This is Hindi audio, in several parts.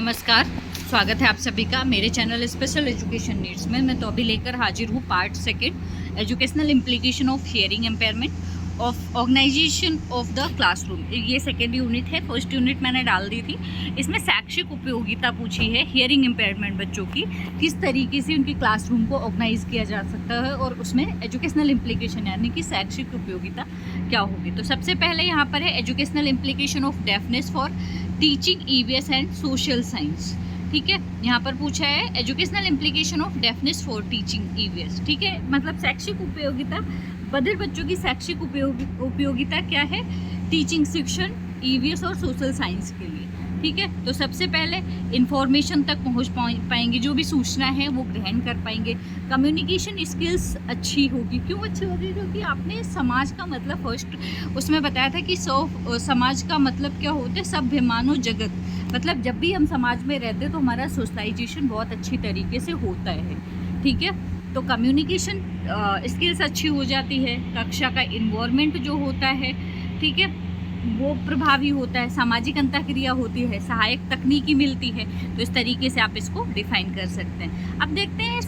नमस्कार, स्वागत है आप सभी का मेरे चैनल स्पेशल एजुकेशन नीड्स में। मैं तो अभी लेकर हाजिर हूँ part second, educational implication of hearing impairment of organization of the classroom. ये सेकेंड यूनिट है, फर्स्ट यूनिट मैंने डाल दी थी। इसमें शैक्षिक उपयोगिता पूछी है हियरिंग इम्पेयरमेंट बच्चों की, किस तरीके से उनकी क्लासरूम को ऑर्गेनाइज किया जा सकता है और उसमें एजुकेशनल इम्प्लीकेशन यानी कि शैक्षिक उपयोगिता क्या होगी। तो सबसे पहले यहाँ पर है educational implication of deafness for teaching EVS and social science. ठीक है, यहाँ पर पूछा है educational implication of deafness for teaching EVS. ठीक है, मतलब शैक्षिक उपयोगिता, बधिर बच्चों की शैक्षिक उपयोगिता क्या है टीचिंग शिक्षण, ईवीएस और सोशल साइंस के लिए। ठीक है, तो सबसे पहले इंफॉर्मेशन तक पहुंच पाएंगे, जो भी सूचना है वो ग्रहण कर पाएंगे। कम्युनिकेशन स्किल्स अच्छी होगी। क्यों अच्छी होगी? क्योंकि आपने समाज का मतलब फर्स्ट उसमें बताया था कि समाज का मतलब क्या होता है, सभ्य मानव जगत। मतलब जब भी हम समाज में रहते हैं तो हमारा सोशलाइजेशन बहुत अच्छी तरीके से होता है। ठीक है, तो कम्युनिकेशन स्किल्स अच्छी हो जाती है। कक्षा का इन्वायरमेंट जो होता है, ठीक है, वो प्रभावी होता है। सामाजिक अंतःक्रिया होती है, सहायक तकनीकी मिलती है। तो इस तरीके से आप इसको डिफाइन कर सकते हैं। अब देखते हैं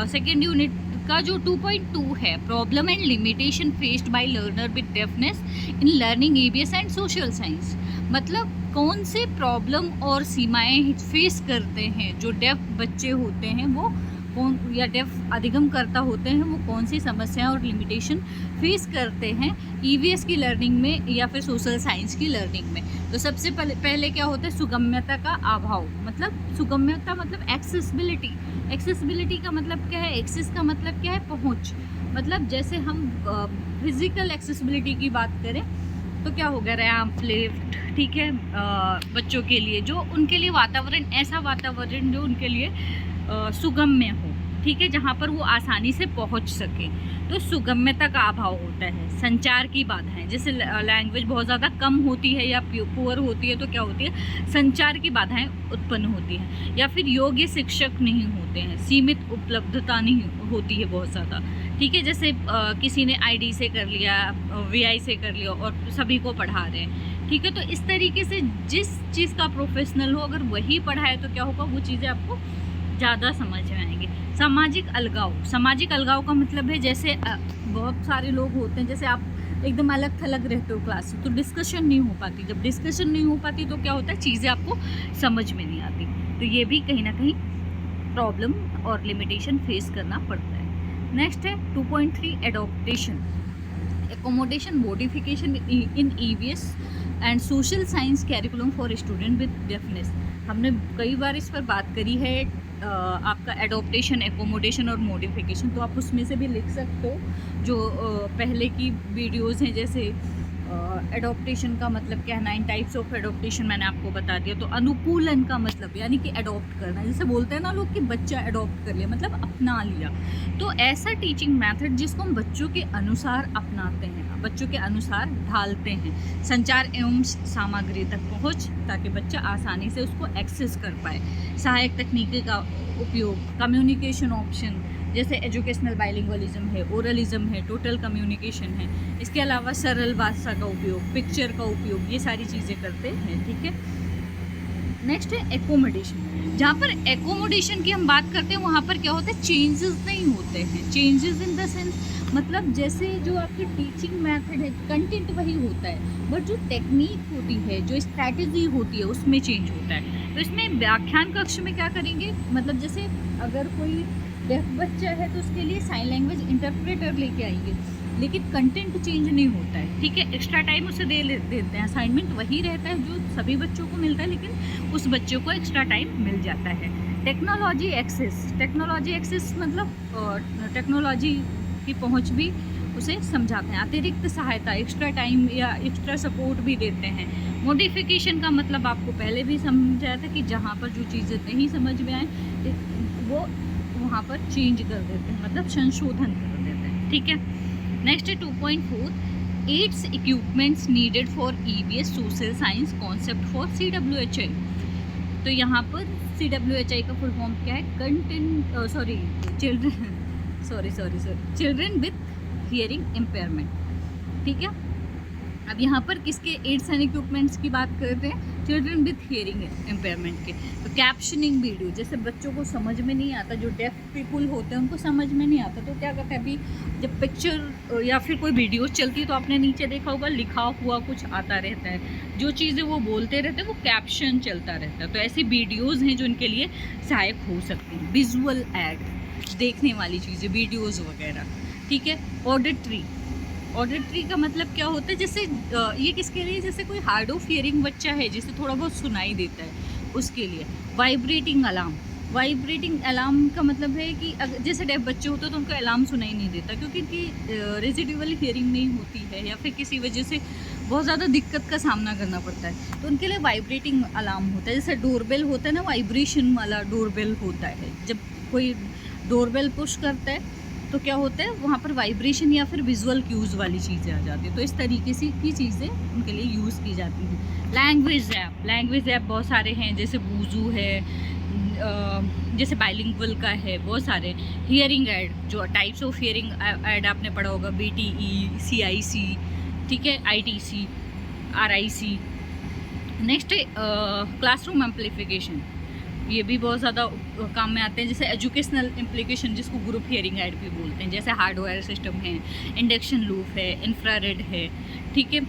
सेकेंड यूनिट का जो 2.2 है, problem and limitation faced by learner with deafness in learning EVS and social science. मतलब कौन से प्रॉब्लम और सीमाएं फेस करते हैं जो डेफ बच्चे होते हैं, वो कौन या डेफ अधिगमकर्ता होते हैं, वो कौन सी समस्याएं और लिमिटेशन फेस करते हैं ईवीएस की लर्निंग में या फिर सोशल साइंस की लर्निंग में। तो सबसे पहले क्या होता है, सुगम्यता का अभाव। मतलब सुगम्यता मतलब एक्सेसिबिलिटी। एक्सेसिबिलिटी का मतलब क्या है, एक्सेस का मतलब क्या है, पहुंच। मतलब जैसे हम फिजिकल एक्सेसिबिलिटी की बात करें तो क्या हो गया, रैंप, लिफ्ट। ठीक है, बच्चों के लिए जो उनके लिए वातावरण, ऐसा वातावरण जो उनके लिए सुगम्य हो। ठीक है, जहाँ पर वो आसानी से पहुँच सके। तो सुगम्यता का अभाव होता है। संचार की बाधाएं, जैसे लैंग्वेज बहुत ज़्यादा कम होती है या पुअर होती है तो क्या होती है, संचार की बाधाएं उत्पन्न होती हैं। या फिर योग्य शिक्षक नहीं होते हैं, सीमित उपलब्धता नहीं होती है बहुत ज़्यादा। ठीक है, जैसे किसी ने आईडी से कर लिया, वीआई से कर लिया और सभी को पढ़ा रहे हैं। ठीक है, तो इस तरीके से जिस चीज़ का प्रोफेशनल हो अगर वही पढ़ाए तो क्या होगा, वो चीज़ें आपको ज़्यादा समझ में आएंगे। सामाजिक अलगाव। सामाजिक अलगाव का मतलब है जैसे बहुत सारे लोग होते हैं, जैसे आप एकदम अलग थलग रहते हो क्लास से, तो डिस्कशन नहीं हो पाती। जब डिस्कशन नहीं हो पाती तो क्या होता है, चीज़ें आपको समझ में नहीं आती। तो ये भी कहीं ना कहीं प्रॉब्लम और लिमिटेशन फेस करना पड़ता है। नेक्स्ट है 2.3 adaptation, accommodation, modification in EVS and social science curriculum for student with deafness. हमने कई बार इस पर बात करी है, आपका एडॉप्टेशन, एकोमोडेशन और मॉडिफिकेशन। तो आप उसमें से भी लिख सकते हो जो पहले की वीडियोस हैं। जैसे एडॉप्टेशन का मतलब क्या है, 9 टाइप्स ऑफ एडॉप्टेशन मैंने आपको बता दिया। तो अनुकूलन का मतलब यानी कि अडॉप्ट करना, जैसे बोलते हैं ना लोग कि बच्चा अडॉप्ट कर लिया, मतलब अपना लिया। तो ऐसा टीचिंग मेथड जिसको हम बच्चों के अनुसार अपनाते हैं, बच्चों के अनुसार ढालते हैं। संचार एवं सामग्री तक पहुंच, ताकि बच्चा आसानी से उसको एक्सेस कर पाए। सहायक तकनीकी का उपयोग, कम्युनिकेशन ऑप्शन, जैसे एजुकेशनल बाइलिंगुअलिज्म है, ओरलिज्म है, टोटल कम्युनिकेशन है। इसके अलावा सरल भाषा का उपयोग, पिक्चर का उपयोग, ये सारी चीज़ें करते हैं। ठीक है, नेक्स्ट है एकोमोडेशन। जहाँ पर एकोमोडेशन की हम बात करते हैं वहाँ पर क्या होता है, चेंजेस नहीं होते हैं। चेंजेस इन द सेंस मतलब जैसे जो आपकी टीचिंग मेथड है, कंटेंट वही होता है, बट जो टेक्निक होती है, जो स्ट्रैटेजी होती है, उसमें चेंज होता है। तो इसमें व्याख्यान कक्ष में क्या करेंगे, मतलब जैसे अगर कोई डेफ बच्चा है तो उसके लिए साइन लैंग्वेज इंटरप्रेटर लेके आएंगे, लेकिन कंटेंट चेंज नहीं होता है। ठीक है, एक्स्ट्रा टाइम उसे देते हैं, असाइनमेंट वही रहता है जो सभी बच्चों को मिलता है, लेकिन उस बच्चों को एक्स्ट्रा टाइम मिल जाता है। टेक्नोलॉजी एक्सेस, टेक्नोलॉजी एक्सेस मतलब टेक्नोलॉजी की पहुंच भी उसे समझाते हैं। अतिरिक्त सहायता, एक्स्ट्रा टाइम या एक्स्ट्रा सपोर्ट भी देते हैं। मॉडिफिकेशन का मतलब आपको पहले भी समझाया था कि जहाँ पर जो चीज़ें नहीं समझ में आए वो वहाँ पर चेंज कर देते हैं, मतलब संशोधन कर देते हैं। ठीक है, नेक्स्ट है 2.4 aids equipments needed for EVS social science concept for CWHI। तो यहाँ पर CWHI का फुल फॉर्म क्या है, चिल्ड्रन विथ हियरिंग इम्पेयरमेंट। ठीक है, अब यहाँ पर किसके एड्स एंड इक्विपमेंट्स की बात कर रहे हैं, चिल्ड्रन विथ हियरिंग इम्पेयरमेंट के। तो कैप्शनिंग वीडियो, जैसे बच्चों को समझ में नहीं आता, जो डेफ पीपुल होते हैं उनको समझ में नहीं आता, तो क्या करते हैं, अभी जब पिक्चर या फिर कोई वीडियो चलती है तो आपने नीचे देखा होगा लिखा हुआ कुछ आता रहता है, जो चीज़ें वो बोलते रहते हैं वो कैप्शन चलता रहता है। तो ऐसी वीडियोज़ हैं जो उनके लिए सहायक हो सकती हैं। विजुअल एड, देखने वाली चीज़ें, वीडियोज़ वगैरह, ठीक है। ऑडिटरी का मतलब क्या होता है, जैसे ये किसके लिए, जैसे कोई हार्ड ऑफ हियरिंग बच्चा है जिसे थोड़ा बहुत सुनाई देता है उसके लिए। वाइब्रेटिंग अलार्म का मतलब है कि जैसे डेफ बच्चे होते हैं तो उनको अलार्म सुनाई नहीं देता क्योंकि उनकी रेजिडुअल हियरिंग नहीं होती है या फिर किसी वजह से बहुत ज़्यादा दिक्कत का सामना करना पड़ता है, तो उनके लिए वाइब्रेटिंग अलार्म होता है। जैसे डोरबेल होता है ना, वाइब्रेशन वाला डोरबेल होता है, जब कोई डोरबेल पुश करता है तो क्या होता है वहाँ पर वाइब्रेशन या फिर विजुअल क्यूज़ वाली चीज़ें आ जाती है। तो इस तरीके से की चीज़ें उनके लिए यूज़ की जाती हैं। लैंग्वेज ऐप बहुत सारे हैं, जैसे बूजू है, जैसे बाइलिंगुअल का है, बहुत सारे। हियरिंग ऐड, जो टाइप्स ऑफ हियरिंग ऐड आपने पढ़ा होगा, BTE, CIC, ठीक है, ITC, RIC। नेक्स्ट है क्लासरूम एम्प्लीफिकेशन, ये भी बहुत ज़्यादा काम में आते हैं। जैसे एजुकेशनल इम्प्लीकेशन, जिसको ग्रुप हियरिंग ऐड भी बोलते हैं, जैसे हार्डवेयर सिस्टम है, इंडक्शन लूप है, इंफ्रारेड है, ठीक है,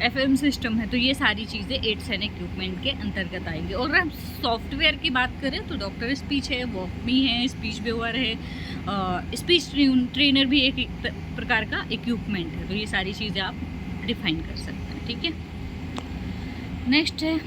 FM सिस्टम है। तो ये सारी चीज़ें एड्स एंड इक्विपमेंट के अंतर्गत आएंगे। और हम सॉफ्टवेयर की बात करें तो डॉक्टर स्पीच है, वॉकमी है, स्पीच व्यूअर है, स्पीच ट्रेनर भी एक प्रकार का इक्विपमेंट है। तो ये सारी चीज़ें आप डिफाइन कर सकते हैं, ठीक है। नेक्स्ट है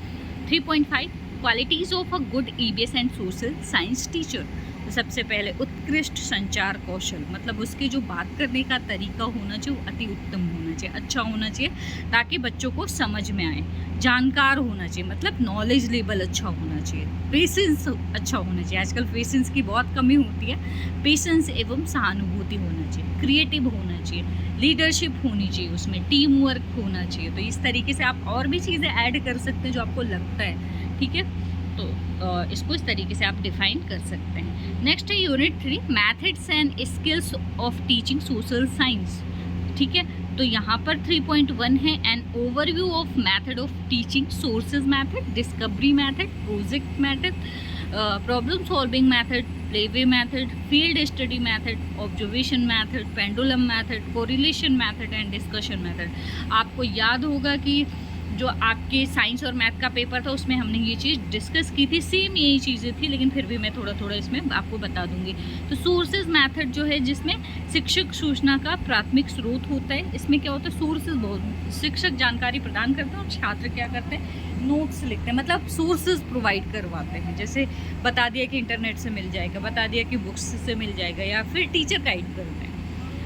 3.5 qualities of a good EBS and social science teacher. तो सबसे पहले उत्कृष्ट संचार कौशल, मतलब उसके जो बात करने का तरीका होना चाहिए वो अति उत्तम होना चाहिए, अच्छा होना चाहिए, ताकि बच्चों को समझ में आए। जानकार होना चाहिए, मतलब नॉलेज लेवल अच्छा होना चाहिए। पेशेंस अच्छा होना चाहिए, आजकल पेशेंस की बहुत कमी होती है, पेशेंस एवं सहानुभूति होना चाहिए। क्रिएटिव होना चाहिए, लीडरशिप होनी चाहिए, उसमें टीम वर्क होना चाहिए। तो इस तरीके से आप और भी चीज़ें ऐड कर सकते हैं जो आपको लगता है, ठीक है। तो इसको इस तरीके से आप डिफाइन कर सकते हैं। नेक्स्ट है unit 3 methods and skills of teaching social science, ठीक है। तो यहाँ पर 3.1 है an overview of method of teaching, sources method, discovery method, project method, problem solving method, playway method, field study method, observation method, pendulum method, correlation method and discussion method. आपको याद होगा कि जो आपके साइंस और मैथ का पेपर था उसमें हमने ये चीज़ डिस्कस की थी, सेम यही चीज़ें थी, लेकिन फिर भी मैं थोड़ा थोड़ा इसमें आपको बता दूंगी। तो सोर्सेज मैथड जो है, जिसमें शिक्षक सूचना का प्राथमिक स्रोत होता है। इसमें क्या होता है, सोर्सेज बहुत, शिक्षक जानकारी प्रदान करते हैं और छात्र क्या करते हैं, नोट्स लिखते हैं, मतलब सोर्सेज प्रोवाइड करवाते हैं। जैसे बता दिया कि इंटरनेट से मिल जाएगा, बता दिया कि बुक्स से मिल जाएगा, या फिर टीचर गाइड करते हैं।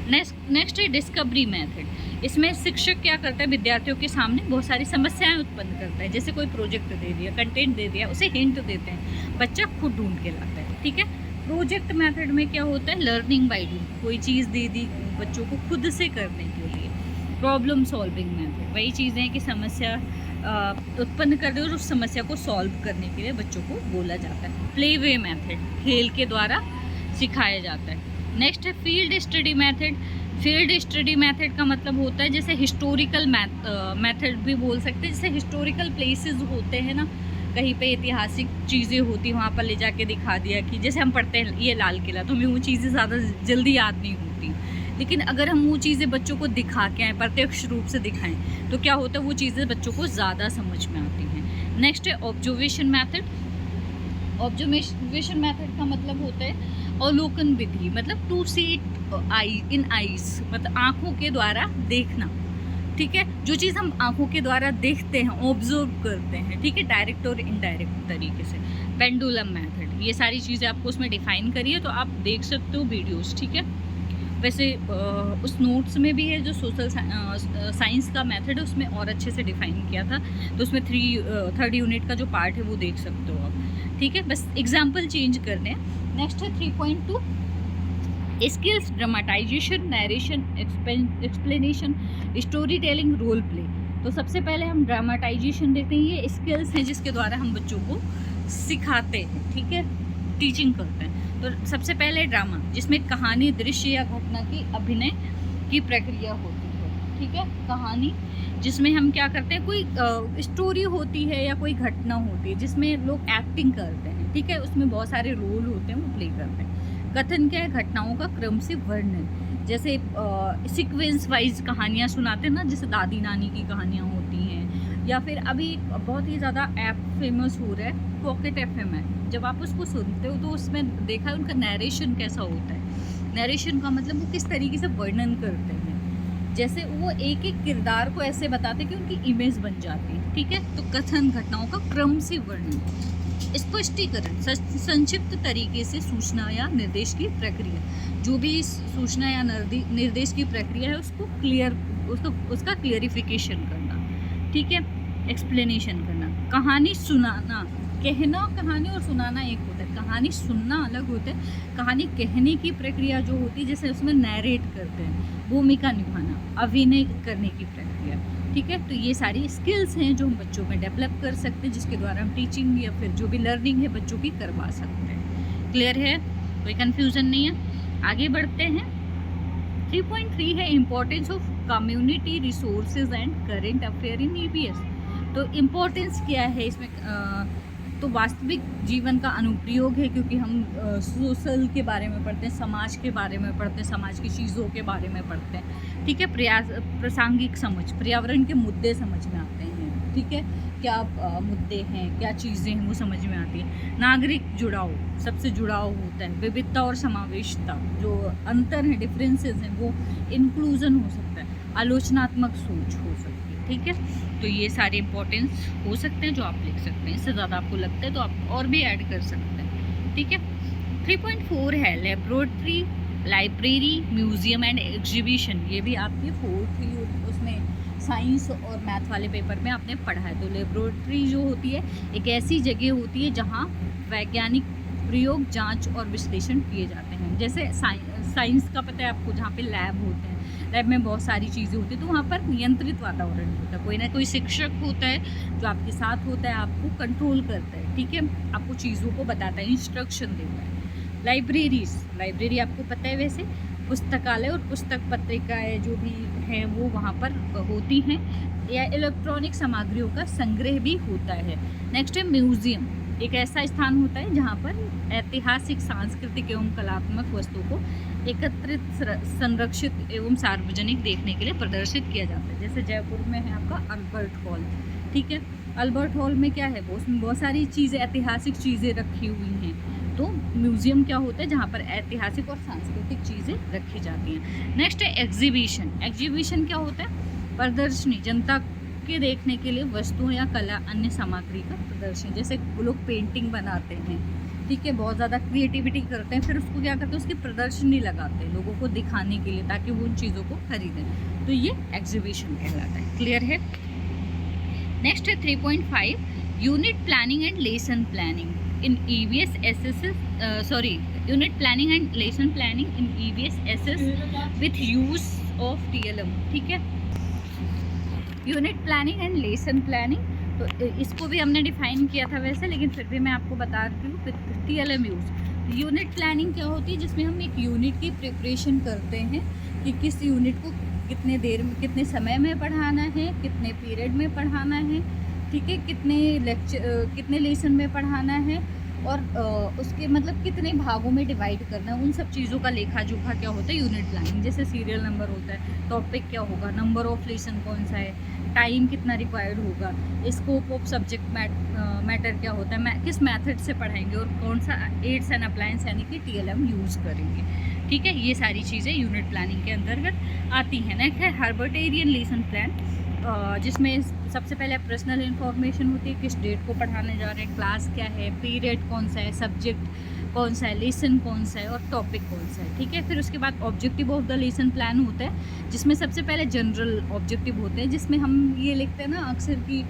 नेक्स्ट है डिस्कवरी मेथड। इसमें शिक्षक क्या करता है, विद्यार्थियों के सामने बहुत सारी समस्याएं उत्पन्न करता है। जैसे कोई प्रोजेक्ट दे दिया, कंटेंट दे दिया, उसे हिंट देते हैं, बच्चा खुद ढूंढ के लाता है, ठीक है। प्रोजेक्ट मेथड में क्या होता है, लर्निंग बाय डूइंग, कोई चीज़ दे दी बच्चों को खुद से करने के लिए। प्रॉब्लम सॉल्विंग मेथड, वही चीज़ें हैं कि समस्या उत्पन्न कर दे और उस समस्या को सॉल्व करने के लिए बच्चों को बोला जाता है। प्ले वे मेथड, खेल के द्वारा सिखाया जाता है। नेक्स्ट है field study method. Field study method का मतलब होता है, जैसे हिस्टोरिकल मेथड भी बोल सकते हैं। जैसे हिस्टोरिकल प्लेसेस होते हैं ना, कहीं पे ऐतिहासिक चीज़ें होती, वहाँ पर ले जाके दिखा दिया कि जैसे हम पढ़ते हैं ये लाल किला, तो हमें वो चीज़ें ज़्यादा जल्दी याद नहीं होती, लेकिन अगर हम वो चीज़ें बच्चों को दिखा के आएँ, प्रत्यक्ष रूप से दिखाएं, तो क्या होता है, वो चीज़ें बच्चों को ज़्यादा समझ में आती हैं। नेक्स्ट है ऑब्जर्वेशन मेथड। ऑब्जर्वेशन मेथड का मतलब होता है अवलोकन विधि, मतलब टू सी इन आईज, मतलब आँखों के द्वारा देखना, ठीक है। जो चीज़ हम आँखों के द्वारा देखते हैं, ऑब्जर्व करते हैं, ठीक है, डायरेक्ट और इनडायरेक्ट तरीके से। पेंडुलम मेथड, ये सारी चीज़ें आपको उसमें डिफाइन करिए, तो आप देख सकते हो वीडियोस, ठीक है। वैसे उस नोट्स में भी है जो सोशल साइंस का मेथड है, उसमें और अच्छे से डिफाइन किया था, तो उसमें थर्ड यूनिट का जो पार्ट है वो देख सकते हो आप, ठीक है। बस एग्जाम्पल चेंज करने हैं। नेक्स्ट है 3.2 skills, dramatization, narration, explanation, story telling, role play. तो सबसे पहले हम ड्रामेटाइजेशन देखते हैं। ये स्किल्स हैं जिसके द्वारा हम बच्चों को सिखाते हैं, ठीक है, टीचिंग करते हैं। तो सबसे पहले ड्रामा, जिसमें कहानी, दृश्य या घटना की अभिनय की प्रक्रिया होती है, ठीक है। कहानी जिसमें हम क्या करते हैं, कोई स्टोरी होती है या कोई घटना होती है जिसमें लोग एक्टिंग करते हैं, ठीक है, उसमें बहुत सारे रोल होते हैं, वो प्ले करते हैं। कथन क्या है, घटनाओं का क्रम से वर्णन, जैसे सीक्वेंस वाइज कहानियाँ सुनाते हैं ना, जैसे दादी नानी की कहानियाँ होती हैं, या फिर अभी बहुत ही ज़्यादा ऐप फेमस हो रहा है पॉकेट एफएम है, जब आप उसको सुनते हो तो उसमें देखा है उनका नैरेशन कैसा होता है। नैरेशन का मतलब वो किस तरीके से वर्णन करते हैं, जैसे वो एक एक किरदार को ऐसे बताते हैं कि उनकी इमेज बन जाती है, ठीक है। तो कथन घटनाओं का क्रम से वर्णन, स्पष्टीकरण, संक्षिप्त तरीके से सूचना या निर्देश की प्रक्रिया, जो भी सूचना या निर्देश की प्रक्रिया है उसको उसका क्लियरिफिकेशन करना, ठीक है, एक्सप्लेनेशन करना। कहानी सुनाना, कहना कहानी और सुनाना एक होता है, कहानी सुनना अलग होता है, कहानी कहने की प्रक्रिया जो होती है, जैसे उसमें नैरेट करते हैं, भूमिका निभाना, अभिनय करने की प्रक्रिया, ठीक है। तो ये सारी स्किल्स हैं जो हम बच्चों में डेवलप कर सकते हैं, जिसके द्वारा हम टीचिंग या फिर जो भी लर्निंग है बच्चों की करवा सकते हैं। क्लियर है, कोई कन्फ्यूज़न नहीं है। आगे बढ़ते हैं। 3.3 है importance of community resources and current affair in EVS. तो इम्पोर्टेंस क्या है इसमें, तो वास्तविक जीवन का अनुप्रयोग है, क्योंकि हम सोशल के बारे में पढ़ते हैं, समाज के बारे में पढ़ते हैं, समाज की चीज़ों के बारे में पढ़ते हैं, ठीक है। प्रासंगिक समझ, पर्यावरण के मुद्दे समझ में आते हैं, ठीक है, क्या मुद्दे हैं, क्या चीज़ें हैं वो समझ में आती है। नागरिक जुड़ाव, सबसे जुड़ाव होता है। विविधता और समावेशता, जो अंतर है, डिफरेंसेस हैं, वो इंक्लूजन हो सकता है। आलोचनात्मक सोच हो सकती है, ठीक है। तो ये सारे इंपॉर्टेंस हो सकते हैं जो आप लिख सकते हैं। इससे ज़्यादा आपको लगता है तो आप और भी ऐड कर सकते हैं, ठीक है। 3.4 है laboratory, library, museum and exhibition. ये भी आपके 4th उसमें साइंस और मैथ वाले पेपर में आपने पढ़ा है। तो लेबोरेटरी जो होती है एक ऐसी जगह होती है जहाँ वैज्ञानिक प्रयोग, जांच और विश्लेषण किए जाते हैं। जैसे साइंस का पता है आपको, जहाँ पे लैब होते हैं, लैब में बहुत सारी चीज़ें होती हैं, तो वहाँ पर नियंत्रित वातावरण होता है, कोई ना कोई शिक्षक होता है जो आपके साथ होता है, आपको कंट्रोल करता है, ठीक है, आपको चीज़ों को बताता है, इंस्ट्रक्शन देता है। लाइब्रेरी आपको पता है, वैसे पुस्तकालय और पुस्तक पत्रिकाएँ जो भी हैं वो वहाँ पर होती हैं, या इलेक्ट्रॉनिक सामग्रियों का संग्रह भी होता है। नेक्स्ट है म्यूज़ियम, एक ऐसा स्थान होता है जहाँ पर ऐतिहासिक, सांस्कृतिक एवं कलात्मक वस्तुओं को एकत्रित, संरक्षित एवं सार्वजनिक देखने के लिए प्रदर्शित किया जाता है। जैसे जयपुर में है आपका अल्बर्ट हॉल, ठीक है। अल्बर्ट हॉल में क्या है, वो उसमें बहुत सारी चीज़ें, ऐतिहासिक चीज़ें रखी हुई हैं। तो म्यूज़ियम क्या होता है, जहाँ पर ऐतिहासिक और सांस्कृतिक चीज़ें रखी जाती हैं। नेक्स्ट है एग्जीबिशन क्या होता है, प्रदर्शनी, जनता के देखने के लिए वस्तुओं या कला अन्य सामग्री का प्रदर्शन। जैसे लोग पेंटिंग बनाते हैं, ठीक है, बहुत ज़्यादा क्रिएटिविटी करते हैं, फिर उसको क्या करते हैं, उसकी प्रदर्शनी लगाते हैं लोगों को दिखाने के लिए, ताकि वो उन चीज़ों को खरीदें। तो ये एग्जीबिशन कहलाता है। क्लियर है। नेक्स्ट है 3.5 unit planning and lesson planning in EVS SS, unit planning and lesson planning in EVS SS with use of TLM, ठीक है। Unit planning and lesson planning, तो इसको भी हमने डिफाइन किया था वैसे, लेकिन फिर भी मैं आपको बता रही हूँ with TLM use. Unit planning क्या होती है, जिसमें हम एक यूनिट की प्रिपरेशन करते हैं कि किस यूनिट को कितने देर में, कितने समय में पढ़ाना है, कितने पीरियड में पढ़ाना है, ठीक है, कितने लेसन में पढ़ाना है, और उसके मतलब कितने भागों में डिवाइड करना है। उन सब चीज़ों का लेखा जोखा क्या होता है, यूनिट प्लानिंग। जैसे सीरियल नंबर होता है, टॉपिक क्या होगा, नंबर ऑफ लेसन कौन सा है, टाइम कितना रिक्वायर्ड होगा, स्कोप ऑफ सब्जेक्ट मैटर क्या होता है, किस मेथड से पढ़ाएंगे, और कौन सा एड्स एंड अप्लायंस यानी कि TLM यूज़ करेंगे, ठीक है। ये सारी चीज़ें यूनिट प्लानिंग के अंतर्गत आती हैं। नेक्स्ट है हर्बर्टेरियन लेसन प्लान, जिसमें सबसे पहले पर्सनल इन्फॉर्मेशन होती है, किस डेट को पढ़ाने जा रहे हैं, क्लास क्या है, पीरियड कौन सा है, सब्जेक्ट कौन सा है, लेसन कौन सा है, और टॉपिक कौन सा है, ठीक है। फिर उसके बाद objective of the lesson plan होता है, जिसमें सबसे पहले जनरल ऑब्जेक्टिव होते हैं, जिसमें हम ये लिखते हैं ना अक्सर कि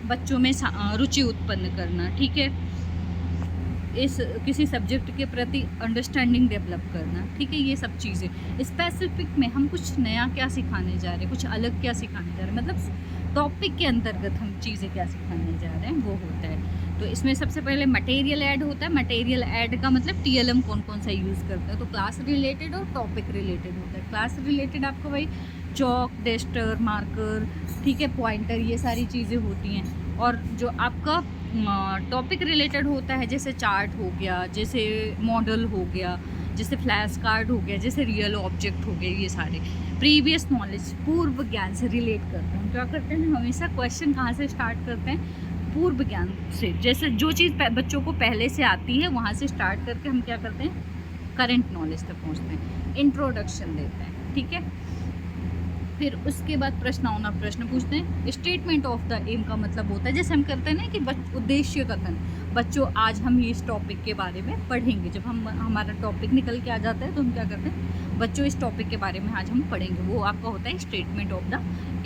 बच्चों में रुचि उत्पन्न करना, ठीक है, इस किसी सब्जेक्ट के प्रति अंडरस्टैंडिंग डेवलप करना, ठीक है। ये सब चीज़ें स्पेसिफिक में हम कुछ नया क्या सिखाने जा रहे हैं, कुछ अलग क्या सिखाने जा रहे हैं, मतलब टॉपिक के अंतर्गत हम चीज़ें क्या सिखाने जा रहे हैं, वो होता है। तो इसमें सबसे पहले मटेरियल ऐड होता है। मटेरियल ऐड का मतलब TLM कौन कौन सा यूज़ करता है, तो क्लास रिलेटेड और टॉपिक रिलेटेड होता है। क्लास रिलेटेड आपको भाई चौक, डस्टर, मार्कर, ठीक है, पॉइंटर, ये सारी चीज़ें होती हैं। और जो आपका टॉपिक रिलेटेड होता है, जैसे चार्ट हो गया, जैसे मॉडल हो गया, जैसे फ्लैश कार्ड हो गया, जैसे रियल ऑब्जेक्ट हो गए, ये सारे प्रीवियस नॉलेज, पूर्व ज्ञान से रिलेट करते हैं। क्या करते हैं, हमेशा क्वेश्चन कहाँ से स्टार्ट करते हैं, पूर्व ज्ञान से। जैसे जो चीज़ बच्चों को पहले से आती है वहाँ से स्टार्ट करके हम क्या करते हैं, करंट नॉलेज तक पहुँचते हैं, इंट्रोडक्शन देते हैं, ठीक है। फिर उसके बाद प्रश्नावना प्रश्न पूछते हैं। स्टेटमेंट ऑफ द एम का मतलब होता है, जैसे हम करते हैं ना कि उद्देश्य कथन, बच्चों आज हम इस टॉपिक के बारे में पढ़ेंगे। जब हमारा टॉपिक निकल के आ जाता है तो हम क्या करते हैं, बच्चों इस टॉपिक के बारे में आज हम पढ़ेंगे, वो आपका होता है स्टेटमेंट ऑफ द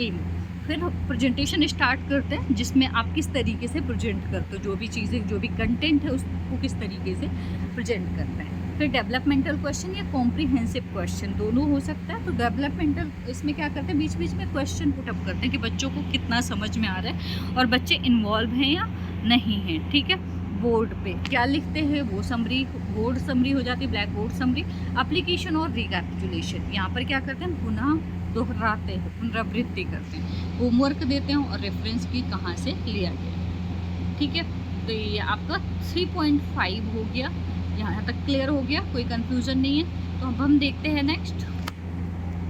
एम। फिर प्रेजेंटेशन स्टार्ट करते हैं, जिसमें आप किस तरीके से प्रेजेंट करते हो, जो भी चीज़ें, जो भी कंटेंट है उसको किस तरीके से प्रेजेंट करते हैं। फिर डेवलपमेंटल क्वेश्चन या कॉम्प्रीहेंसिव क्वेश्चन दोनों हो सकता है। तो डेवलपमेंटल इसमें क्या करते हैं, बीच बीच में क्वेश्चन पुटअप करते हैं कि बच्चों को कितना समझ में आ रहा है और बच्चे इन्वॉल्व हैं या नहीं हैं, ठीक है। बोर्ड पे क्या लिखते हैं वो समरी, बोर्ड समरी हो जाती है, ब्लैक बोर्ड समरी। एप्लीकेशन और रिकैपिचुलेशन, यहाँ पर क्या करते हैं, पुनः दोहराते हैं, पुनरावृत्ति करते हैं, होमवर्क देते हैं और रेफरेंस भी कहाँ से लिया गया, ठीक है। तो ये आपका 3.5 हो गया, यहाँ तक क्लियर हो गया, कोई कंफ्यूजन नहीं है। तो अब हम देखते हैं नेक्स्ट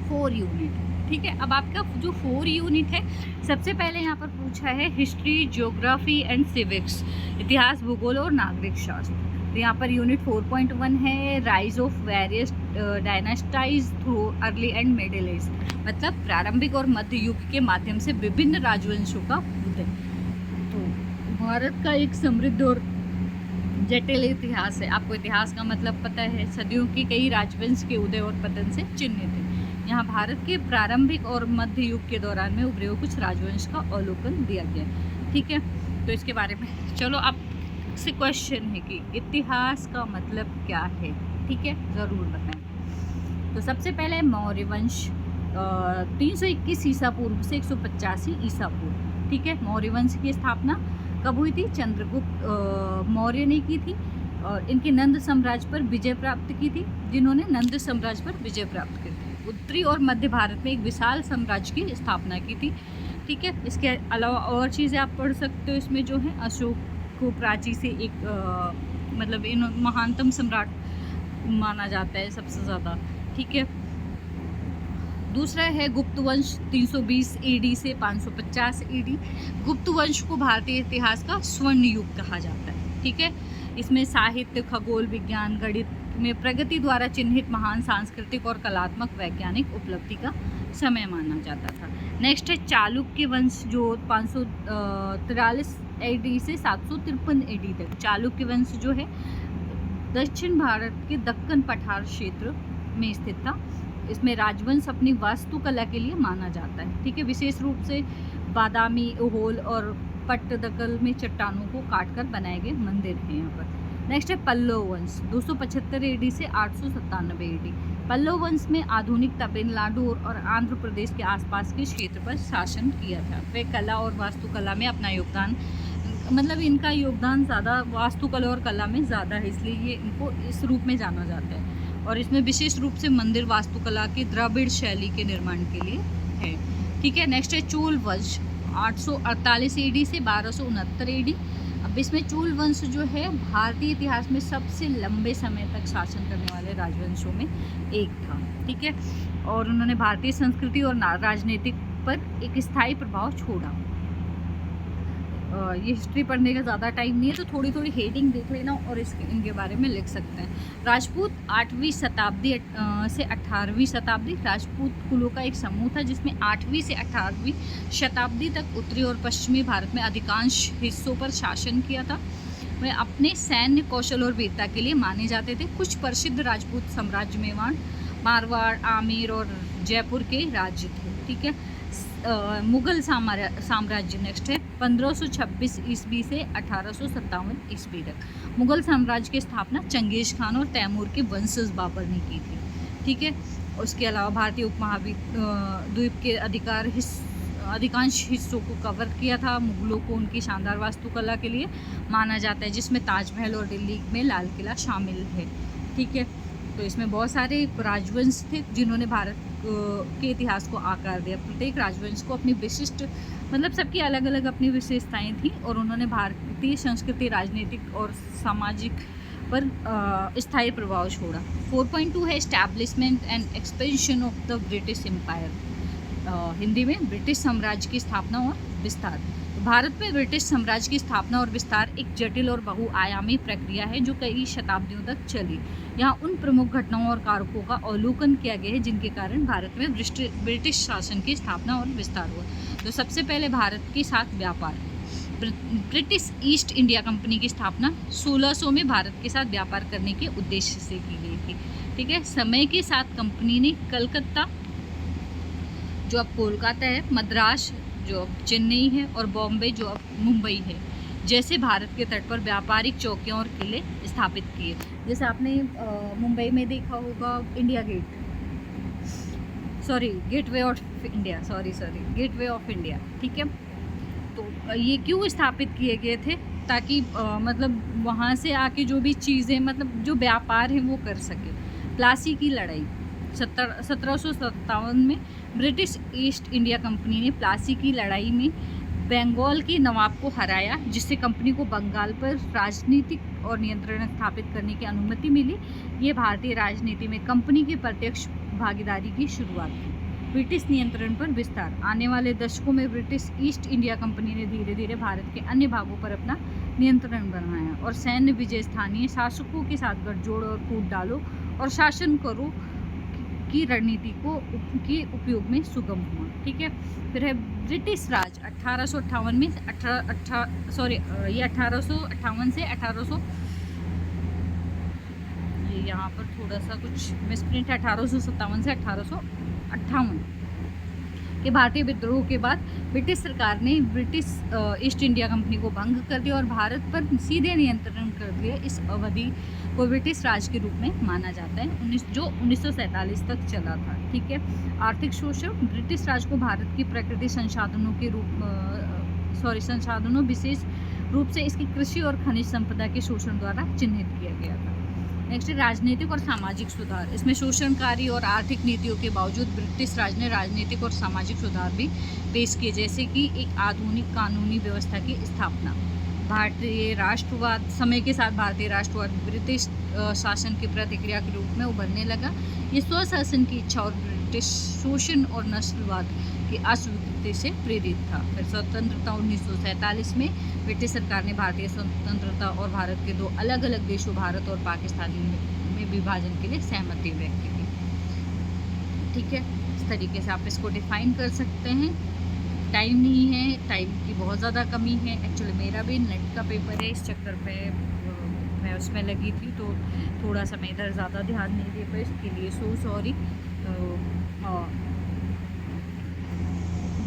4 यूनिट, ठीक है। अब आपका जो 4 यूनिट है, सबसे पहले यहाँ पर पूछा है हिस्ट्री, ज्योग्राफी एंड सिविक्स, इतिहास, भूगोल और नागरिक शास्त्र। तो यहाँ पर यूनिट 4.1 है rise of various dynasties through early and middle age, मतलब प्रारंभिक और मध्य युग के माध्यम से विभिन्न राजवंशों का उदय। तो भारत का एक समृद्ध और जटिल इतिहास है। आपको इतिहास का मतलब पता है, सदियों की कई राजवंश के उदय और पतन से चिन्हित है। यहाँ भारत के प्रारंभिक और मध्य युग के दौरान में उभरे हुए कुछ राजवंश का अवलोकन दिया गया है, ठीक है। तो इसके बारे में चलो आप से क्वेश्चन है कि इतिहास का मतलब क्या है, ठीक है, ज़रूर बताएं। तो सबसे पहले मौर्य वंश 321 ईसा पूर्व से 185 ईसा पूर्व, ठीक है। मौर्य वंश की स्थापना कब हुई थी, चंद्रगुप्त मौर्य ने की थी और इनके नंद साम्राज्य पर विजय प्राप्त की थी, जिन्होंने नंद साम्राज्य पर विजय प्राप्त की थी। उत्तरी और मध्य भारत में एक विशाल साम्राज्य की स्थापना की थी, ठीक है। इसके अलावा और चीज़ें आप पढ़ सकते हो इसमें, जो है अशोक को प्राची से एक मतलब इन महानतम सम्राट माना जाता है सबसे ज़्यादा, ठीक है। दूसरा है गुप्त वंश 320 AD से 550 AD। गुप्त वंश को भारतीय इतिहास का स्वर्ण युग कहा जाता है, ठीक है। इसमें साहित्य, खगोल विज्ञान, गणित में प्रगति द्वारा चिन्हित महान सांस्कृतिक और कलात्मक वैज्ञानिक उपलब्धि का समय माना जाता था। नेक्स्ट है चालुक्य वंश, जो 543 AD से 753 AD तक। चालुक्य वंश जो है दक्षिण भारत के दक्कन पठार क्षेत्र में स्थित था। इसमें राजवंश अपनी वास्तुकला के लिए माना जाता है, ठीक है। विशेष रूप से बादामी, ओहोल और पट्टदकल में चट्टानों को काटकर बनाए गए मंदिर हैं यहाँ पर। नेक्स्ट है पल्लव वंश 275 AD से 897 AD। पल्लव वंश में आधुनिक तमिलनाडु और आंध्र प्रदेश के आसपास के क्षेत्र पर शासन किया था। वे कला और वास्तुकला में अपना योगदान, मतलब इनका योगदान ज़्यादा वास्तुकला और कला में ज़्यादा है, इसलिए ये इनको इस रूप में जाना जाता है। और इसमें विशेष रूप से मंदिर वास्तुकला की द्रविड़ शैली के निर्माण के लिए है, ठीक है। नेक्स्ट है चोल वंश 848 AD से 1269 AD। अब इसमें चोल वंश जो है भारतीय इतिहास में सबसे लंबे समय तक शासन करने वाले राजवंशों में एक था, ठीक है। और उन्होंने भारतीय संस्कृति और राजनीतिक पर एक स्थायी प्रभाव छोड़ा। ये हिस्ट्री पढ़ने का ज़्यादा टाइम नहीं है, तो थोड़ी थोड़ी हेडिंग देख लेना और इनके बारे में लिख सकते हैं। राजपूत 8वीं शताब्दी से 18वीं शताब्दी राजपूत कुलों का एक समूह था, जिसमें 8वीं से 18वीं शताब्दी तक उत्तरी और पश्चिमी भारत में अधिकांश हिस्सों पर शासन किया था। वे अपने सैन्य कौशल और वीरता के लिए माने जाते थे। कुछ प्रसिद्ध राजपूत साम्राज्य मेवाड़, मारवाड़, आमेर और जयपुर के राज्य थे, ठीक है। मुगल साम्राज्य नेक्स्ट है 1526 ईस्वी से 1857 ईस्वी तक। मुगल साम्राज्य की स्थापना चंगेज खान और तैमूर के वंशज बाबर ने की थी, ठीक है। उसके अलावा भारतीय उपमहाद्वीप के अधिकांश हिस्सों को कवर किया था। मुगलों को उनकी शानदार वास्तुकला के लिए माना जाता है, जिसमें ताजमहल और दिल्ली में लाल किला शामिल है, ठीक है। तो इसमें बहुत सारे राजवंश थे जिन्होंने भारत के इतिहास को आकार दिया। प्रत्येक राजवंश को अपनी विशिष्ट मतलब सबकी अलग अलग अपनी विशेषताएं थी और उन्होंने भारतीय संस्कृति, राजनीतिक और सामाजिक पर स्थायी प्रभाव छोड़ा। 4.2 है establishment and expansion of the British empire. Hindi में ब्रिटिश साम्राज्य की स्थापना और विस्तार। भारत में ब्रिटिश साम्राज्य की स्थापना और विस्तार एक जटिल और बहुआयामी प्रक्रिया है जो कई शताब्दियों तक चली। यहाँ उन प्रमुख घटनाओं और कारकों का अवलोकन किया गया है जिनके कारण भारत में ब्रिटिश शासन की स्थापना और विस्तार हुआ। तो सबसे पहले भारत के साथ व्यापार। ब्रिटिश ईस्ट इंडिया कंपनी की स्थापना 1600 में भारत के साथ व्यापार करने के उद्देश्य से की गई थी। ठीक है। समय के साथ कंपनी ने कलकत्ता जो अब कोलकाता है, मद्रास जो अब चेन्नई है और बॉम्बे जो अब मुंबई है जैसे भारत के तट पर व्यापारिक चौकियां और किले स्थापित किए। जैसे आपने मुंबई में देखा होगा India Gate, Gateway of India, Gateway of India. ठीक है। तो ये क्यों स्थापित किए गए थे? ताकि मतलब वहाँ से आके जो भी चीज़ें मतलब जो व्यापार है वो कर सके। प्लासी की लड़ाई 1757 में ब्रिटिश ईस्ट इंडिया कंपनी ने प्लासी की लड़ाई में बंगाल के नवाब को हराया, जिससे कंपनी को बंगाल पर राजनीतिक और नियंत्रण स्थापित करने की अनुमति मिली। ये भारतीय राजनीति में कंपनी की प्रत्यक्ष भागीदारी की शुरुआत थी। ब्रिटिश नियंत्रण पर विस्तार। आने वाले दशकों में ब्रिटिश ईस्ट इंडिया कंपनी ने धीरे धीरे भारत के अन्य भागों पर अपना नियंत्रण बनाया और सैन्य विजय, स्थानीय शासकों के साथ गठजोड़ और फूट डालो और शासन करो की रणनीति के उपयोग में सुगम हुआ। ठीक है। फिर है ब्रिटिश राज 1858 में 1858 से 1800, ये यहाँ पर थोड़ा सा कुछ मिसप्रिंट है, 1857 से 1858 के भारतीय विद्रोह के बाद ब्रिटिश सरकार ने ब्रिटिश ईस्ट इंडिया कंपनी को भंग कर दिया और भारत पर सीधे नियंत्रण कर दिया। इस अवधि को ब्रिटिश राज के रूप में माना जाता है जो 1947 तक चला था। ठीक है। आर्थिक शोषण। ब्रिटिश राज को भारत की प्राकृतिक संसाधनों विशेष रूप से इसकी कृषि और खनिज संपदा के शोषण द्वारा चिन्हित किया गया था। नेक्स्ट राजनीतिक और सामाजिक सुधार। इसमें शोषणकारी और आर्थिक नीतियों के बावजूद ब्रिटिश राज ने राजनीतिक और सामाजिक सुधार भी पेश किए, जैसे कि एक आधुनिक कानूनी व्यवस्था की स्थापना। भारतीय राष्ट्रवाद। समय के साथ भारतीय राष्ट्रवाद ब्रिटिश शासन की प्रतिक्रिया के रूप में उभरने लगा। ये स्वशासन की इच्छा और ब्रिटिश शोषण और नस्लवाद की अस्वीकृति से प्रेरित था। फिर स्वतंत्रता 1947 में ब्रिटिश सरकार ने भारतीय स्वतंत्रता और भारत के दो अलग अलग देशों भारत और पाकिस्तान में विभाजन के लिए सहमति व्यक्त की। ठीक है। इस तरीके से आप इसको डिफाइन कर सकते हैं। टाइम नहीं है, टाइम की बहुत ज़्यादा कमी है। एक्चुअली मेरा भी नेट का पेपर है, इस चक्कर में मैं उसमें लगी थी तो थोड़ा सा मैं इधर ज़्यादा ध्यान नहीं दे पाई, इसके लिए सो सॉरी।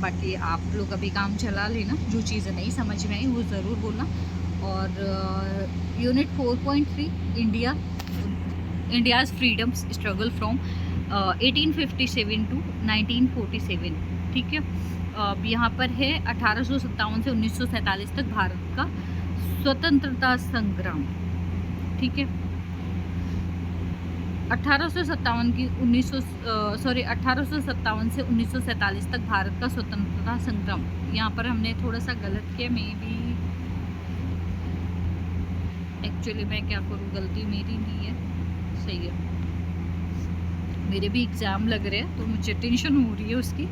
बाकी आप लोग अभी काम चला लेना, जो चीज़ें नहीं समझ में आई वो ज़रूर बोलना। और unit 4.3 India's freedom struggle from 1857 to 1947। ठीक है। अब यहाँ पर है 1857 से 1947 तक भारत का स्वतंत्रता संग्राम। ठीक है। 1857 से 1947 तक भारत का स्वतंत्रता संग्राम। यहाँ पर हमने थोड़ा सा गलत किया, मे बी एक्चुअली मैं क्या करूँ, गलती मेरी नहीं है, सही है। मेरे भी एग्ज़ाम लग रहे हैं तो मुझे टेंशन हो रही है उसकी।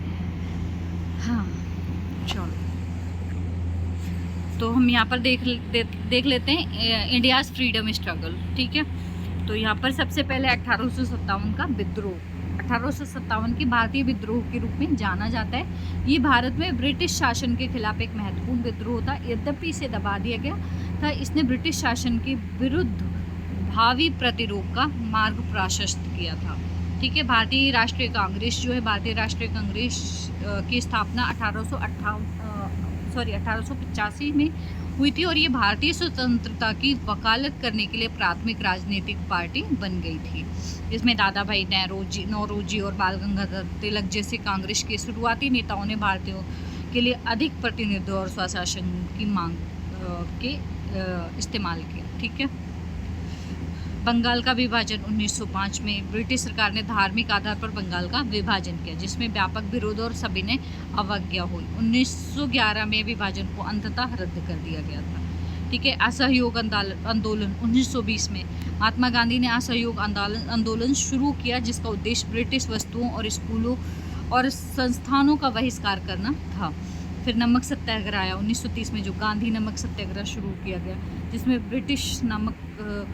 हाँ चलो, तो हम यहाँ पर देख लेते हैं इंडियाज़ फ्रीडम स्ट्रगल। ठीक है। तो यहाँ पर सबसे पहले 1857 का विद्रोह। 1857 की भारतीय विद्रोह के रूप में जाना जाता है। ये भारत में ब्रिटिश शासन के खिलाफ एक महत्वपूर्ण विद्रोह था, यद्यपि इसे दबा दिया गया था। इसने ब्रिटिश शासन के विरुद्ध भावी प्रतिरोध का मार्ग प्रशस्त किया था। ठीक है। भारतीय राष्ट्रीय कांग्रेस जो है, भारतीय राष्ट्रीय कांग्रेस की स्थापना 1885 में हुई थी और ये भारतीय स्वतंत्रता की वकालत करने के लिए प्राथमिक राजनीतिक पार्टी बन गई थी, जिसमें दादा भाई नौरोजी और बाल गंगाधर तिलक जैसे कांग्रेस के शुरुआती नेताओं ने भारतीयों के लिए अधिक प्रतिनिधित्व और स्वशासन की मांग के इस्तेमाल किया। ठीक है। बंगाल का विभाजन 1905 में ब्रिटिश सरकार ने धार्मिक आधार पर बंगाल का विभाजन किया, जिसमें व्यापक विरोध और सविनय अवज्ञा हुई। 1911 में विभाजन को अंततः रद्द कर दिया गया था। ठीक है। असहयोग आंदोलन 1920 में महात्मा गांधी ने असहयोग आंदोलन शुरू किया, जिसका उद्देश्य ब्रिटिश वस्तुओं और स्कूलों और संस्थानों का बहिष्कार करना था। फिर नमक सत्याग्रह आया 1930 में, जो गांधी नमक सत्याग्रह शुरू किया गया, जिसमें ब्रिटिश नमक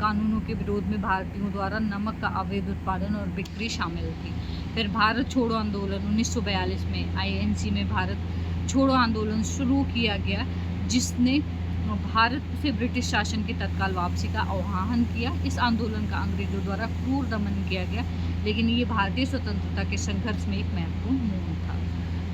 कानूनों के विरोध में भारतीयों द्वारा नमक का अवैध उत्पादन और बिक्री शामिल थी। फिर भारत छोड़ो आंदोलन 1942 में INC में भारत छोड़ो आंदोलन शुरू किया गया, जिसने भारत से ब्रिटिश शासन की तत्काल वापसी का आह्वान किया। इस आंदोलन का अंग्रेजों द्वारा क्रूर दमन किया गया, लेकिन ये भारतीय स्वतंत्रता के संघर्ष में एक महत्वपूर्ण मोड़ था।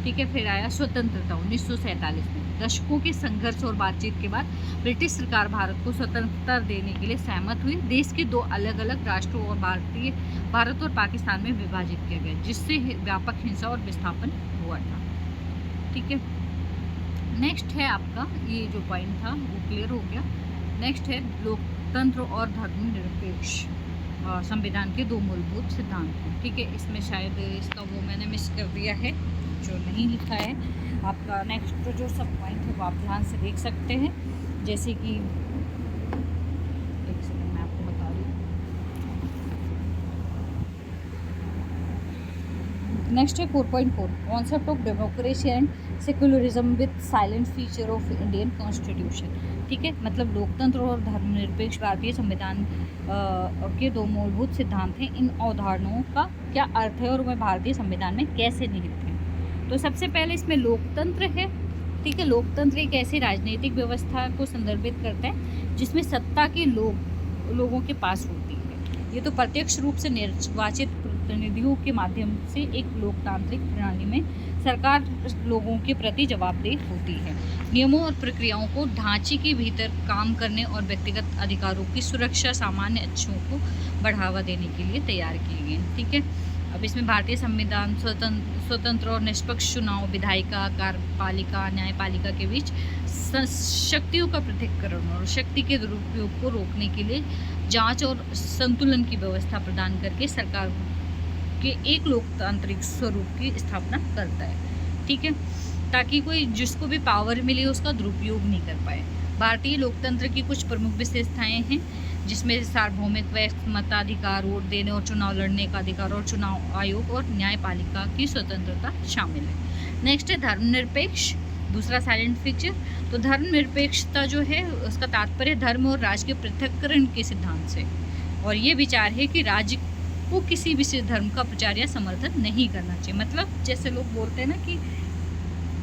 ठीक है। फिर आया स्वतंत्रता 1947 में। दशकों के संघर्ष और बातचीत के बाद ब्रिटिश सरकार भारत को स्वतंत्रता देने के लिए सहमत हुई। देश के दो अलग अलग राष्ट्रों और भारत और पाकिस्तान में विभाजित किया गया, जिससे व्यापक हिंसा और विस्थापन हुआ था। ठीक है। नेक्स्ट है आपका ये जो पॉइंट था वो क्लियर हो गया। नेक्स्ट है लोकतंत्र और धर्मनिरपेक्ष संविधान के दो मूलभूत सिद्धांत हैं। ठीक है। इसमें शायद इसका वो मैंने मिस कर दिया है, जो नहीं लिखा है। आपका नेक्स्ट जो सब पॉइंट है वो आप ध्यान से देख सकते हैं, जैसे कि एक सेकंड मैं आपको बता दूँ। नेक्स्ट है 4.4 concept of democracy and secularism with silent feature of Indian constitution. ठीक है। मतलब लोकतंत्र और धर्मनिरपेक्ष भारतीय संविधान के दो मूलभूत सिद्धांत हैं। इन अवधारणाओं का क्या अर्थ है और वह भारतीय संविधान में कैसे निहित है। तो सबसे पहले इसमें लोकतंत्र है। ठीक है। लोकतंत्र एक ऐसी राजनीतिक व्यवस्था को संदर्भित करता है जिसमें सत्ता के लोगों के पास होती है। ये तो प्रत्यक्ष रूप से निर्वाचित प्रतिनिधियों के माध्यम से एक लोकतांत्रिक प्रणाली में सरकार लोगों के प्रति जवाबदेह होती है। नियमों और प्रक्रियाओं को ढांचे के भीतर काम करने और व्यक्तिगत अधिकारों की सुरक्षा सामान्य अच्छों को बढ़ावा देने के लिए तैयार किए गए। ठीक है। अब इसमें भारतीय संविधान स्वतंत्र और निष्पक्ष चुनाव, विधायिका, कार्यपालिका, न्यायपालिका के बीच शक्तियों का पृथक्करण और शक्ति के दुरुपयोग को रोकने के लिए जांच और संतुलन की व्यवस्था प्रदान करके सरकार के एक लोकतांत्रिक स्वरूप की स्थापना करता है। ठीक है। ताकि कोई जिसको भी पावर मिले उसका दुरुपयोग नहीं कर पाए। भारतीय लोकतंत्र की कुछ प्रमुख विशेषताएं हैं, जिसमें सार्वभौमिक मताधिकार, वोट देने और चुनाव लड़ने का अधिकार और चुनाव आयोग और न्यायपालिका की स्वतंत्रता शामिल है। नेक्स्ट है धर्मनिरपेक्ष, दूसरा साइलेंट फीचर। तो धर्मनिरपेक्षता जो है उसका तात्पर्य धर्म और राज्य के पृथक्करण के सिद्धांत से, और ये विचार है कि राज्य को किसी विशेष धर्म का प्रचार या समर्थन नहीं करना चाहिए। मतलब जैसे लोग बोलते हैं ना कि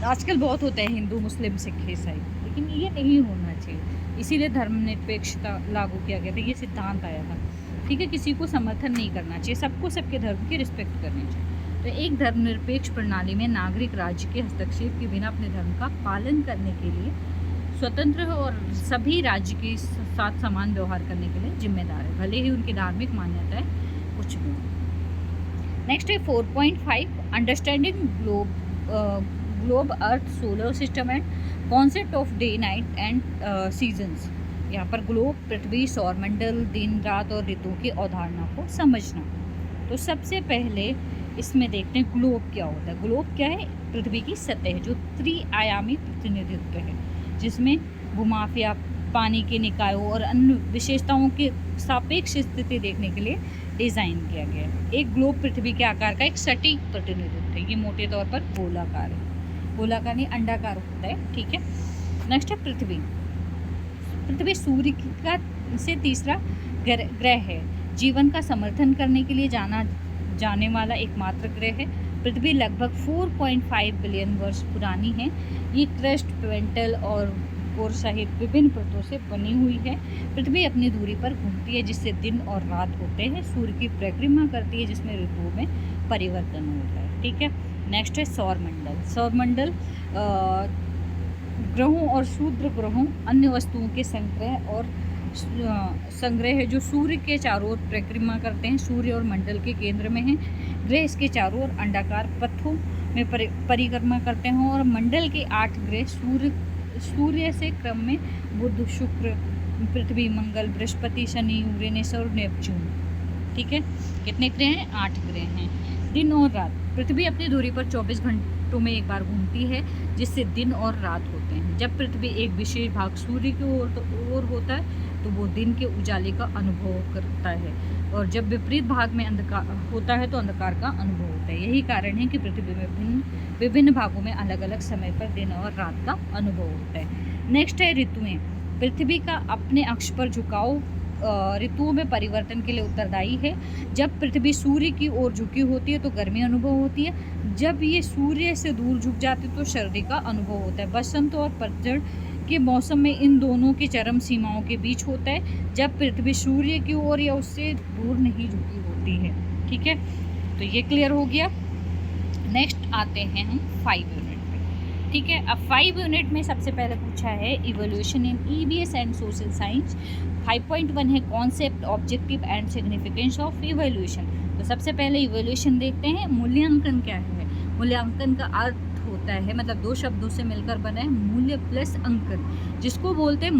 आजकल बहुत होता है हिंदू, मुस्लिम, सिख, ईसाई, लेकिन ये नहीं होना चाहिए। इसीलिए धर्मनिरपेक्षता लागू किया गया था, ये सिद्धांत आया था। ठीक है। किसी को समर्थन नहीं करना चाहिए, सबको सबके धर्म की रिस्पेक्ट करनी चाहिए। तो एक धर्मनिरपेक्ष प्रणाली में नागरिक राज्य के हस्तक्षेप के बिना अपने धर्म का पालन करने के लिए स्वतंत्र है और सभी राज्य के साथ समान व्यवहार करने के लिए जिम्मेदार है, भले ही उनकी धार्मिक मान्यताएं कुछ भी। नेक्स्ट है 4.5 understanding globe earth solar system and concept of day night and seasons. यहाँ पर ग्लोब पृथ्वी, सौरमंडल, दिन रात और ऋतुओं की अवधारणा को समझना। तो सबसे पहले इसमें देखते हैं ग्लोब क्या होता है। ग्लोब क्या है? पृथ्वी की सतह जो त्रिआयामी प्रतिनिधित्व है, जिसमें भूमाफिया, पानी के निकायों और अन्य विशेषताओं के सापेक्ष स्थिति देखने के लिए डिज़ाइन किया गया है। एक ग्लोब पृथ्वी के आकार का एक सटीक प्रतिनिधित्व है। ये मोटे तौर पर गोलाकार है, गोलाकार नहीं अंडाकार होता है। ठीक है। नेक्स्ट है पृथ्वी। पृथ्वी सूर्य का से तीसरा ग्रह है। जीवन का समर्थन करने के लिए जाने वाला एकमात्र ग्रह है। पृथ्वी लगभग 4.5 बिलियन वर्ष पुरानी है। ये क्रस्ट, पेंटल और कोर सहित विभिन्न परतों से बनी हुई है। पृथ्वी अपनी दूरी पर घूमती है, जिससे दिन और रात होते हैं। सूर्य की परिक्रमा करती है, जिसमें ऋतुओं में परिवर्तन होता है। ठीक है। नेक्स्ट है सौरमंडल। सौरमंडल ग्रहों और क्षुद्र ग्रहों, अन्य वस्तुओं के संग्रह है जो सूर्य के चारों ओर परिक्रमा करते हैं। सूर्य और मंडल के केंद्र में है। ग्रह इसके चारों ओर अंडाकार पथों में परिक्रमा करते हैं और मंडल के 8 ग्रह सूर्य से क्रम में बुध, शुक्र, पृथ्वी, मंगल, बृहस्पति, शनि, यूरेनस और नेपच्यून। ठीक है, कितने ग्रह हैं? 8 ग्रह हैं। दिन और रात, पृथ्वी अपनी धुरी पर 24 घंटों में एक बार घूमती है, जिससे दिन और रात होते हैं। जब पृथ्वी एक विशेष भाग सूर्य की ओर होता है तो वो दिन के उजाले का अनुभव करता है, और जब विपरीत भाग में अंधकार होता है तो अंधकार का अनुभव होता है। यही कारण है कि पृथ्वी में विभिन्न भागों में अलग अलग समय पर दिन और रात का अनुभव होता है। नेक्स्ट है ऋतुएं। पृथ्वी का अपने अक्ष पर झुकाव ऋतुओं में परिवर्तन के लिए उत्तरदायी है। जब पृथ्वी सूर्य की ओर झुकी होती है तो गर्मी अनुभव होती है। जब ये सूर्य से दूर झुक जाती है तो सर्दी का अनुभव होता है। बसंत और पतझड़ के मौसम में इन दोनों की चरम सीमाओं के बीच होता है, जब पृथ्वी सूर्य की ओर या उससे दूर नहीं झुकी होती है। ठीक है, तो ये क्लियर हो गया। नेक्स्ट आते हैं हम 5 यूनिट पे। ठीक है, अब 5 यूनिट में सबसे पहले पूछा है evolution in EVS and social science. 5.1 है concept, objective and significance of evolution. तो सबसे पहले इवोल्यूशन देखते हैं। मूल्यांकन क्या है? मूल्यांकन का अर्थ होता है, मतलब 2 शब्दों से मिलकर बना है, मूल्य प्लस अंकन, जिसको बोलते हैं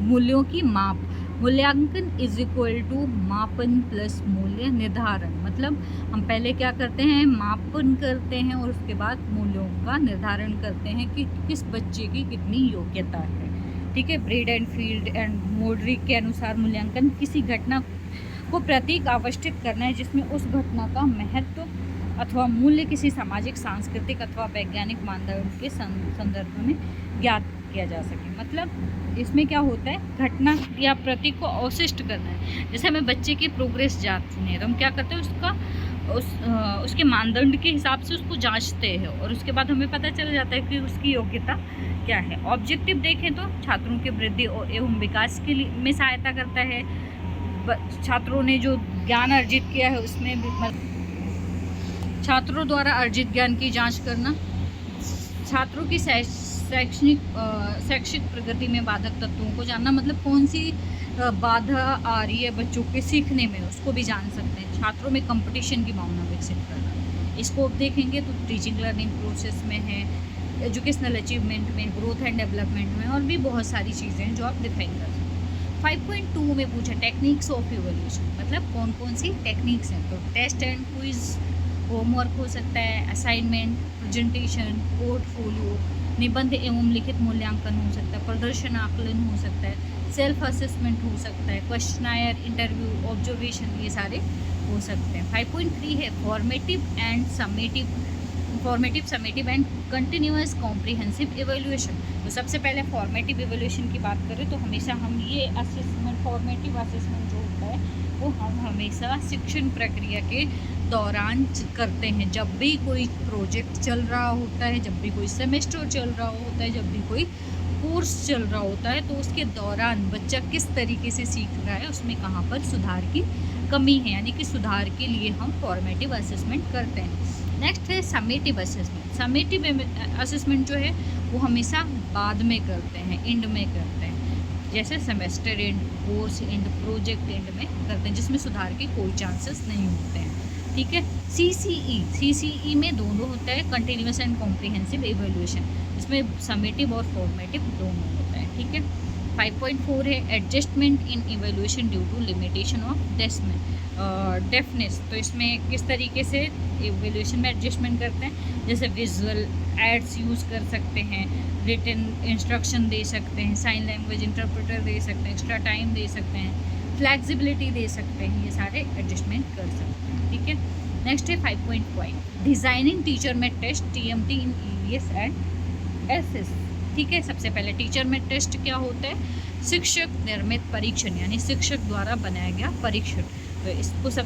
मूल्यों की माप। मूल्यांकन इज इक्वल टू मापन प्लस मूल्य निर्धारण। मतलब हम पहले क्या करते हैं? मापन करते हैं और उसके बाद मूल्यों का निर्धारण करते हैं कि किस बच्चे की कितनी योग्यता है। ठीक है, bread and field and Modric के अनुसार मूल्यांकन किसी घटना को प्रतीक आवश्यक करना है जिसमें उस घटना का महत्व अथवा मूल्य किसी सामाजिक, सांस्कृतिक अथवा वैज्ञानिक मानदंड के संदर्भ में ज्ञात किया जा सके। मतलब इसमें क्या होता है? घटना या प्रतीक को अवशिष्ट करना है। जैसे हमें बच्चे की प्रोग्रेस जांचनी है तो हम क्या करते हैं? उसके मानदंड के हिसाब से उसको जांचते हैं और उसके बाद हमें पता चल जाता है कि उसकी योग्यता क्या है। ऑब्जेक्टिव देखें तो छात्रों की वृद्धि एवं विकास के लिए में सहायता करता है। छात्रों ने जो ज्ञान अर्जित किया है उसमें भी, छात्रों द्वारा अर्जित ज्ञान की जांच करना, छात्रों की शैक्षिक प्रगति में बाधक तत्वों को जानना, मतलब कौन सी बाधा आ रही है बच्चों के सीखने में, उसको भी जान सकते हैं। छात्रों में कंपटीशन की भावना विकसित करना। इसको देखेंगे तो टीचिंग लर्निंग प्रोसेस में है, एजुकेशनल अचीवमेंट में, ग्रोथ एंड डेवलपमेंट में, और भी बहुत सारी चीज़ें हैं जो आप डिफाइन कर सकते हैं। 5.2 में पूछा टेक्निक्स ऑफ इवोल्यूशन, मतलब कौन कौन सी टेक्निक्स हैं। तो टेस्ट एंड क्विज, होमवर्क हो सकता है, असाइनमेंट, प्रेजेंटेशन, पोर्टफोलियो, निबंध एवं लिखित मूल्यांकन हो सकता है, प्रदर्शन आकलन हो सकता है, सेल्फ असेसमेंट हो सकता है, क्वेश्चनायर, इंटरव्यू, ऑब्जर्वेशन, ये सारे हो सकते हैं। 5.3 है formative, summative and continuous comprehensive evaluation. तो सबसे पहले फॉर्मेटिव इवैल्यूएशन की बात करें तो हमेशा हम ये असेसमेंट, फॉर्मेटिव असेसमेंट जो होता है वो हम हमेशा शिक्षण प्रक्रिया के दौरान करते हैं। जब भी कोई प्रोजेक्ट चल रहा होता है, जब भी कोई सेमेस्टर चल रहा होता है, जब भी कोई कोर्स चल रहा होता है, तो उसके दौरान बच्चा किस तरीके से सीख रहा है, उसमें कहाँ पर सुधार की कमी है, यानी कि सुधार के लिए हम फॉर्मेटिव असेसमेंट करते हैं। नेक्स्ट है समेटिव असेसमेंट। समेटिव असेसमेंट जो है वो हमेशा बाद में करते हैं, एंड में करते हैं, जैसे semester and, course and, project and में करते हैं, जिसमें सुधार के कोई चांसेस नहीं होते हैं। ठीक है, CCE में दोनों होता है, कंटिन्यूअस एंड कॉम्प्रिहेंसिव इवैल्यूएशन, इसमें समेटिव और फॉर्मेटिव दोनों होता है। ठीक है, 5.4 है adjustment in evaluation due to limitation of deafness. तो इसमें किस तरीके से इवैल्यूएशन में एडजस्टमेंट करते हैं, जैसे विजुअल एड्स यूज़ कर सकते हैं, रिटन इंस्ट्रक्शन दे सकते हैं, साइन लैंग्वेज इंटरप्रेटर दे सकते हैं, एक्स्ट्रा टाइम दे सकते हैं, फ्लैक्सिबिलिटी दे सकते हैं, ये सारे एडजस्टमेंट कर सकते हैं। ठीक है, नेक्स्ट है 5.5 designing teacher made test, TMT in EVS and SS। ठीक है, सबसे पहले टीचर में टेस्ट क्या होता है? शिक्षक निर्मित परीक्षण, यानी शिक्षक द्वारा बनाया गया परीक्षण। तो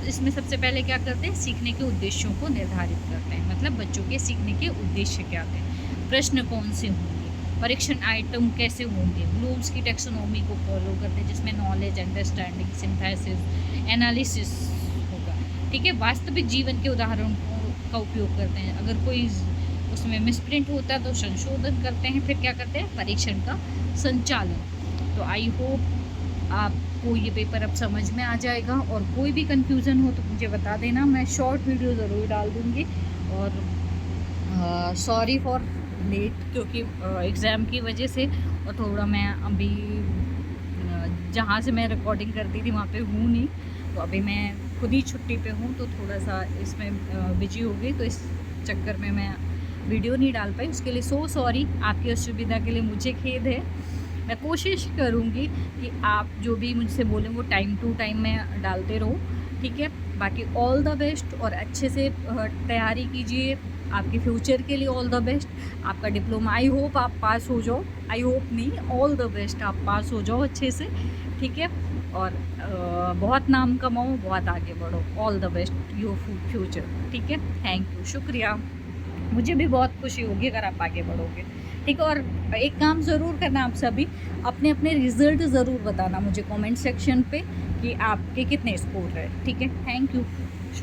इसमें सबसे पहले क्या करते हैं? सीखने के उद्देश्यों को निर्धारित करते हैं, मतलब बच्चों के सीखने के उद्देश्य क्या थे, प्रश्न कौन से होंगे, परीक्षण आइटम कैसे होंगे, ब्लूम्स की टेक्सोनोमी को फॉलो करते हैं, जिसमें नॉलेज, अंडरस्टैंडिंग, सिंथेसिस, एनालिसिस होगा। ठीक है, वास्तविक जीवन के उदाहरण का उपयोग करते हैं, अगर कोई उसमें मिसप्रिंट होता है तो संशोधन करते हैं, फिर क्या करते हैं? परीक्षण का संचालन। तो आई होप आपको ये पेपर अब समझ में आ जाएगा, और कोई भी कंफ्यूजन हो तो मुझे बता देना, मैं शॉर्ट वीडियो ज़रूर डाल दूँगी। और सॉरी फॉर लेट, क्योंकि एग्ज़ाम की वजह से और थोड़ा मैं अभी जहाँ से मैं रिकॉर्डिंग करती थी वहाँ पे हूँ नहीं, तो अभी मैं खुद ही छुट्टी पे हूँ, तो थोड़ा सा इसमें बिजी हो गई, तो इस चक्कर में मैं वीडियो नहीं डाल पाई। उसके लिए सो सॉरी, आपकी असुविधा के लिए मुझे खेद है। मैं कोशिश करूँगी कि आप जो भी मुझसे बोलें वो टाइम टू टाइम मैं डालते रहूँ, ठीक है। बाकी ऑल द बेस्ट, और अच्छे से तैयारी कीजिए, आपके फ्यूचर के लिए ऑल द बेस्ट। आपका डिप्लोमा आई होप आप पास हो जाओ, आई होप नहीं, ऑल द बेस्ट, आप पास हो जाओ अच्छे से, ठीक है। और बहुत नाम कमाओ, बहुत आगे बढ़ो, all the best your future, ठीक है। थैंक यू, शुक्रिया। मुझे भी बहुत खुशी होगी अगर आप आगे बढ़ोगे, ठीक है। और एक काम ज़रूर करना आप सभी, अपने अपने रिज़ल्ट ज़रूर बताना मुझे कमेंट सेक्शन पे कि आपके कितने स्कोर है, ठीक है। Thank you.